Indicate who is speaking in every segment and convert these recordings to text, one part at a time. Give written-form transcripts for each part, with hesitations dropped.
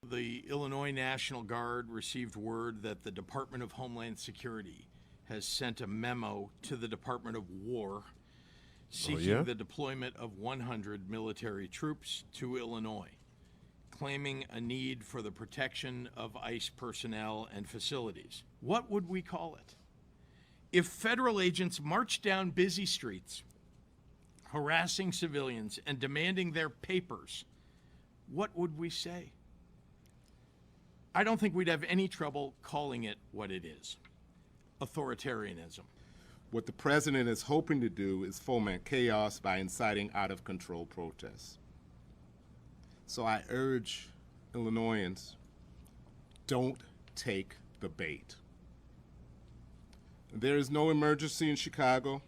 Speaker 1: The Illinois National Guard received word that the Department of Homeland Security has sent a memo to the Department of War
Speaker 2: Oh
Speaker 1: seeking
Speaker 2: yeah.
Speaker 1: the deployment of 100 military troops to Illinois, claiming a need for the protection of ICE personnel and facilities. What would we call it? If federal agents marched down busy streets, harassing civilians and demanding their papers, what would we say? I don't think we'd have any trouble calling it what it is: authoritarianism.
Speaker 3: What the president is hoping to do is foment chaos by inciting out of control protests. So I urge Illinoisans, don't take the bait. There is no emergency in Chicago.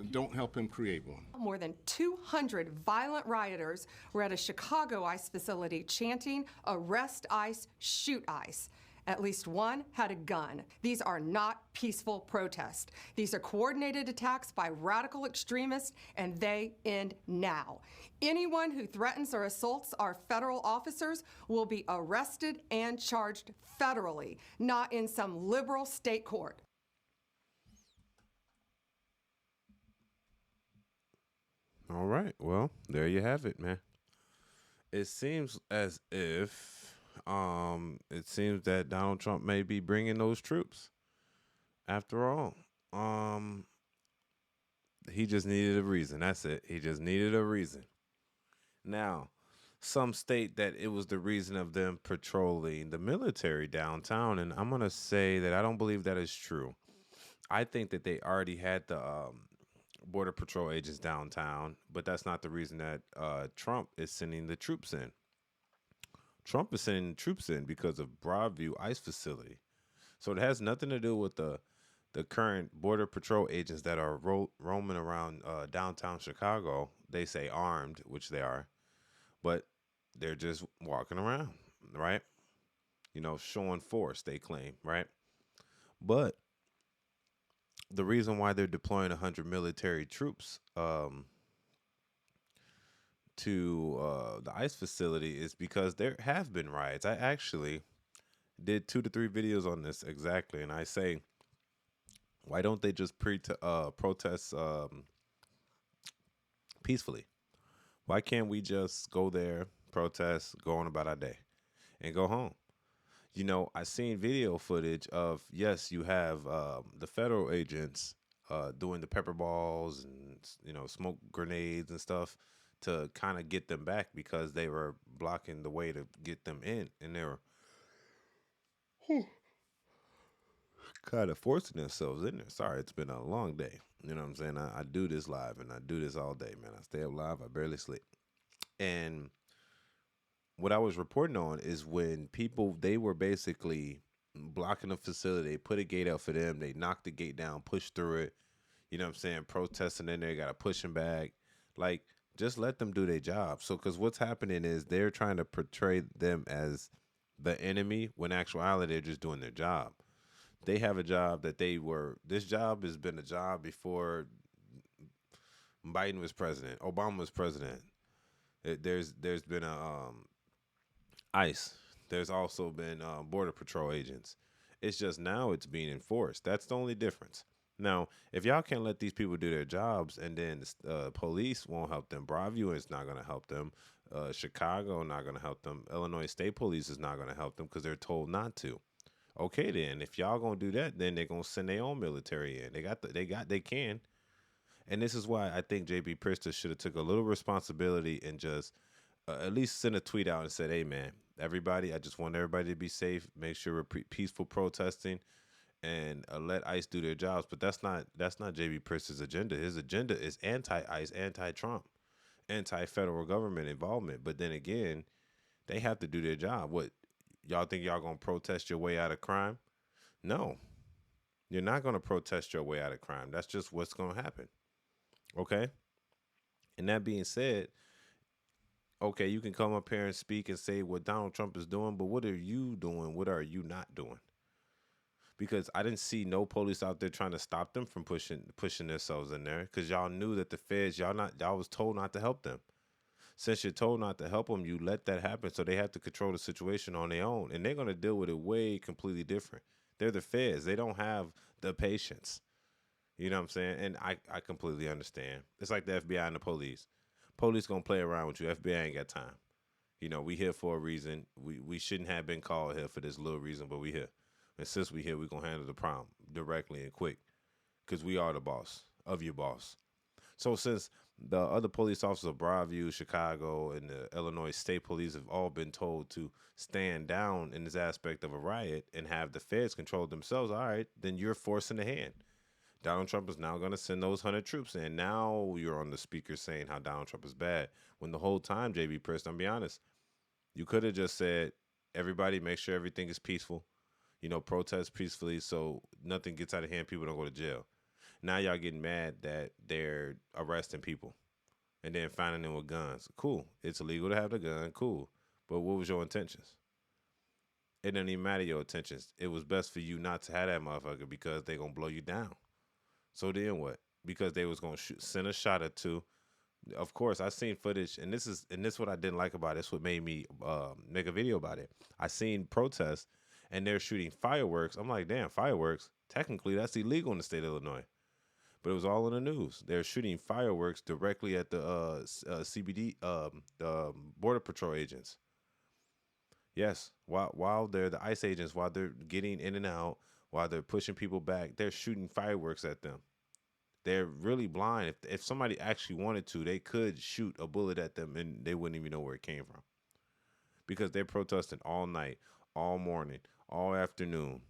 Speaker 3: Don't help him create one.
Speaker 4: More than 200 violent rioters were at a Chicago ICE facility chanting, "Arrest ICE, shoot ICE." At least one had a gun. These are not peaceful protests. These are coordinated attacks by radical extremists, and they end now. Anyone who threatens or assaults our federal officers will be arrested and charged federally, not in some liberal state court.
Speaker 2: All right. Well, there you have it, man. It seems as if it seems that Donald Trump may be bringing those troops. After all, he just needed a reason. That's it. He just needed a reason. Now, some state that it was the reason of them patrolling the military downtown, and I'm gonna say that I don't believe that is true. I think that they already had the border patrol agents downtown, but that's not the reason that Trump is sending the troops in. Trump is sending the troops in because of Broadview ICE facility. So it has nothing to do with the current border patrol agents that are roaming around downtown Chicago. They say armed, which they are, but they're just walking around, right? You know, showing force, they claim, right? But the reason why they're deploying 100 military troops to the ICE facility is because there have been riots. I actually did 2 to 3 videos on this exactly, and I say, why don't they just protest peacefully? Why can't we just go there, protest, go on about our day, and go home? You know, I seen video footage of, yes, you have the federal agents doing the pepper balls and, you know, smoke grenades and stuff to kind of get them back because they were blocking the way to get them in. And they were kind of forcing themselves in there. Sorry, it's been a long day. You know what I'm saying? I do this live and I do this all day, man. I stay up live. I barely sleep. And what I was reporting on is when people, they were basically blocking the facility. They put a gate out for them. They knocked the gate down, pushed through it. You know what I'm saying? Protesting in there, got to push them back. Like, just let them do their job. So, because what's happening is they're trying to portray them as the enemy when in actuality they're just doing their job. They have a job that this job has been a job before Biden was president, Obama was president. There's been ICE. There's also been border patrol agents. It's just now it's being enforced. That's the only difference. Now, if y'all can't let these people do their jobs and then police won't help them, Broadview is not going to help them, Chicago not going to help them, Illinois State Police is not going to help them because they're told not to. Okay, then if y'all gonna do that, then they're gonna send their own military in. They can. And this is why I think JB Pritzker should have took a little responsibility and just at least send a tweet out and said, "Hey, man, everybody, I just want everybody to be safe. Make sure we're peaceful protesting, and let ICE do their jobs." But that's not JB Pritzker's agenda. His agenda is anti-ICE, anti-Trump, anti-federal government involvement. But then again, they have to do their job. What, y'all think y'all gonna protest your way out of crime? No, you're not gonna protest your way out of crime. That's just what's gonna happen. Okay. And that being said, okay, you can come up here and speak and say what Donald Trump is doing, but what are you doing? What are you not doing? Because I didn't see no police out there trying to stop them from pushing themselves in there because y'all knew that the feds, y'all was told not to help them. Since you're told not to help them, you let that happen. So they have to control the situation on their own. And they're going to deal with it way completely different. They're the feds. They don't have the patience. You know what I'm saying? And I completely understand. It's like the FBI and the police. Police going to play around with you. FBI ain't got time. You know, we here for a reason. We shouldn't have been called here for this little reason, but we here. And since we here, we going to handle the problem directly and quick because we are the boss of your boss. So since the other police officers of Broadview, Chicago, and the Illinois State Police have all been told to stand down in this aspect of a riot and have the feds control themselves, all right, then you're forcing the hand. Donald Trump is now going to send those 100 troops in. Now you're on the speaker saying how Donald Trump is bad. When the whole time, JB Pritzker, I'll be honest, you could have just said, everybody make sure everything is peaceful. You know, protest peacefully so nothing gets out of hand, people don't go to jail. Now y'all getting mad that they're arresting people and then finding them with guns. Cool. It's illegal to have the gun. Cool. But what was your intentions? It doesn't even matter your intentions. It was best for you not to have that motherfucker because they're going to blow you down. So then what? Because they was going to send a shot or two. Of course, I seen footage, and this is what I didn't like about it. It's what made me make a video about it. I seen protests, and they're shooting fireworks. I'm like, damn, fireworks? Technically, that's illegal in the state of Illinois. But it was all in the news. They're shooting fireworks directly at the CBD, the Border Patrol agents. Yes, while they're the ICE agents, while they're getting in and out, while they're pushing people back, they're shooting fireworks at them. They're really blind. If somebody actually wanted to, they could shoot a bullet at them and they wouldn't even know where it came from. Because they're protesting all night, all morning, all afternoon.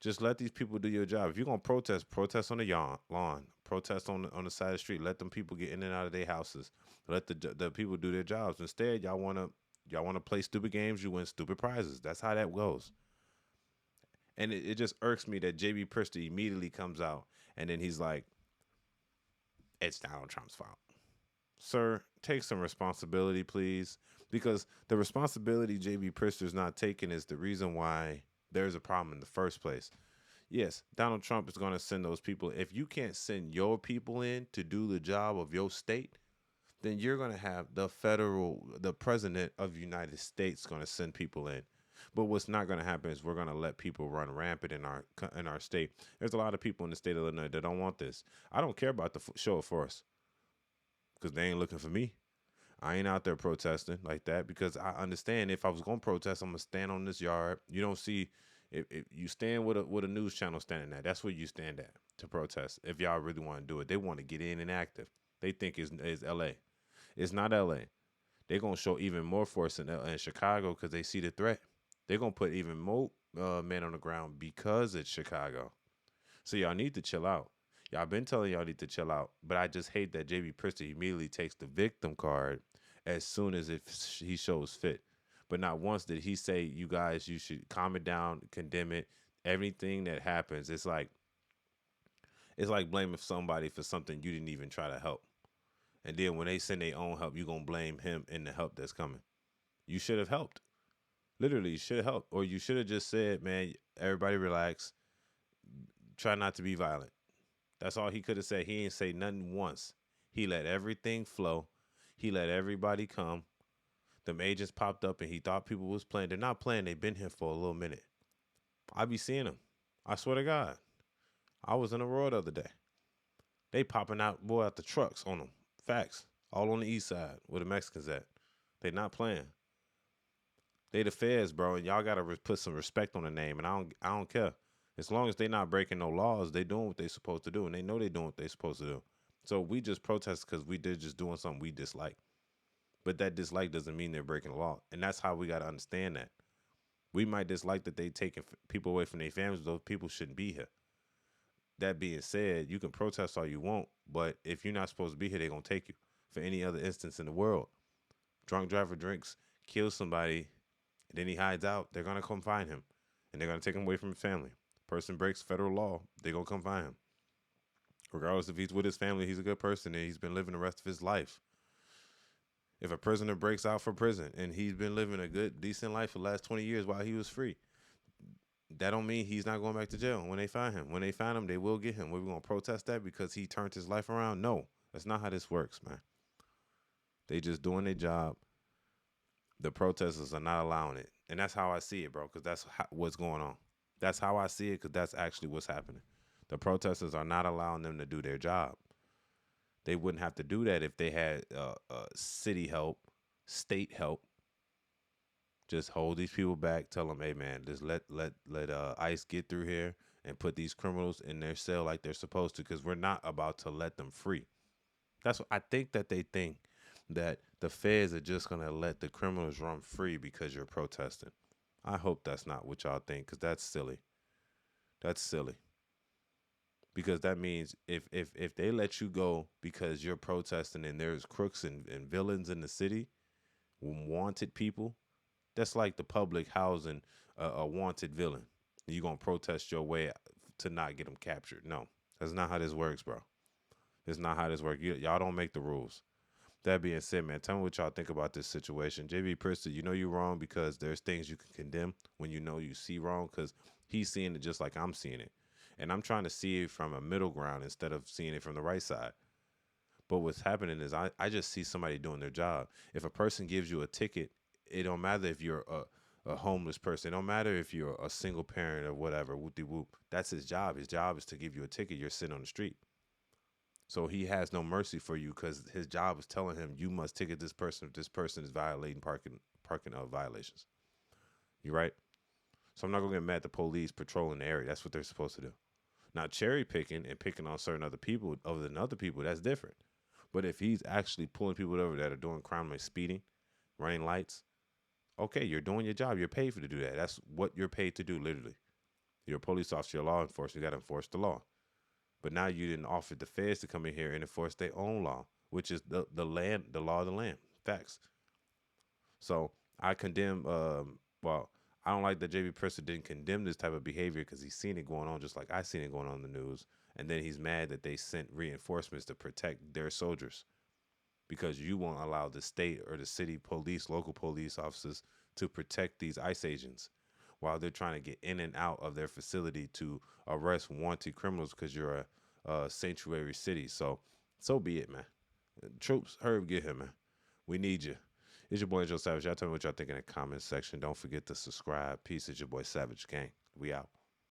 Speaker 2: Just let these people do your job. If you're going to protest on the lawn, protest on the side of the street. Let them people get in and out of their houses. Let the people do their jobs. Instead, y'all want to play stupid games. You win stupid prizes. That's how that goes. And it just irks me that JB Pritzker immediately comes out and then he's like, it's Donald Trump's fault. Sir, take some responsibility, please. Because the responsibility JB Pritzker is not taking is the reason why there's a problem in the first place. Yes, Donald Trump is going to send those people. If you can't send your people in to do the job of your state, then you're going to have the president of the United States going to send people in. But what's not going to happen is we're going to let people run rampant in our state. There's a lot of people in the state of Illinois that don't want this. I don't care about the show of force because they ain't looking for me. I ain't out there protesting like that because I understand if I was going to protest, I'm going to stand on this yard. You don't see if you stand with a news channel standing at. That's where you stand at to protest. If y'all really want to do it, they want to get in and active. They think it's L.A. It's not L.A. They're going to show even more force in Chicago because they see the threat. They're going to put even more men on the ground because it's Chicago. So y'all need to chill out. Y'all been telling y'all need to chill out, but I just hate that JB Pritzker immediately takes the victim card as soon as he shows fit. But not once did he say, you guys, you should calm it down, condemn it. Everything that happens, it's like blaming somebody for something you didn't even try to help. And then when they send their own help, you're going to blame him in the help that's coming. You should have helped. Literally, you should have helped. Or you should have just said, man, everybody relax. Try not to be violent. That's all he could have said. He ain't say nothing once. He let everything flow. He let everybody come. Them agents popped up and he thought people was playing. They're not playing. They've been here for a little minute. I be seeing them. I swear to God. I was in the road the other day. They popping out the trucks on them. Facts. All on the east side where the Mexicans at. They not playing. They the feds, bro, and y'all gotta put some respect on the name. And I don't care. As long as they not breaking no laws, they doing what they supposed to do, and they know they doing what they supposed to do. So we just protest because they're just doing something we dislike. But that dislike doesn't mean they're breaking the law, and that's how we gotta understand that. We might dislike that they taking people away from their families. Those people shouldn't be here. That being said, you can protest all you want, but if you're not supposed to be here, they're gonna take you. For any other instance in the world, drunk driver drinks, kills somebody. Then he hides out. They're going to come find him. And they're going to take him away from his family. Person breaks federal law. They're going to come find him. Regardless if he's with his family, he's a good person and he's been living the rest of his life. If a prisoner breaks out from prison and he's been living a good, decent life for the last 20 years while he was free, that don't mean he's not going back to jail when they find him. When they find him, they will get him. We're going to protest that because he turned his life around? No, that's not how this works, man. They just doing their job. The protesters are not allowing it. And that's how I see it, bro, because that's what's going on. That's how I see it, because that's actually what's happening. The protesters are not allowing them to do their job. They wouldn't have to do that if they had city help, state help. Just hold these people back. Tell them, hey, man, just let ICE get through here and put these criminals in their cell like they're supposed to, because we're not about to let them free. That's what I think, that they think that the feds are just going to let the criminals run free because you're protesting. I hope that's not what y'all think, because that's silly. That's silly. Because that means if they let you go because you're protesting and there's crooks and villains in the city, wanted people, that's like the public housing a wanted villain. You're going to protest your way to not get them captured. No, that's not how this works, bro. It's not how this works. Y'all don't make the rules. That being said, man, tell me what y'all think about this situation. JB Pritzker, you know you're wrong because there's things you can condemn when you know you see wrong, because he's seeing it just like I'm seeing it. And I'm trying to see it from a middle ground instead of seeing it from the right side. But what's happening is I just see somebody doing their job. If a person gives you a ticket, it don't matter if you're a homeless person. It don't matter if you're a single parent or whatever, whoop-de-whoop. That's his job. His job is to give you a ticket. You're sitting on the street. So he has no mercy for you, because his job is telling him you must ticket this person if this person is violating parking violations. You right? So I'm not going to get mad at the police patrolling the area. That's what they're supposed to do. Now, cherry picking and picking on certain other people other than other people, that's different. But if he's actually pulling people over that are doing crime like speeding, running lights, okay, you're doing your job. You're paid to do that. That's what you're paid to do, literally. You're a police officer, you're a law enforcement. You got to enforce the law. But now you didn't offer the feds to come in here and enforce their own law, which is the law of the land. Facts. So I condemn, I don't like that JB Pritzker didn't condemn this type of behavior, because he's seen it going on just like I seen it going on in the news. And then he's mad that they sent reinforcements to protect their soldiers, because you won't allow the state or the city police, local police officers to protect these ICE agents while they're trying to get in and out of their facility to arrest wanted criminals, because you're a sanctuary city. So be it, man. Troops, hurry, get him, man. We need you. It's your boy Joe Savage. Y'all tell me what y'all think in the comments section. Don't forget to subscribe. Peace. It's your boy Savage Gang. We out.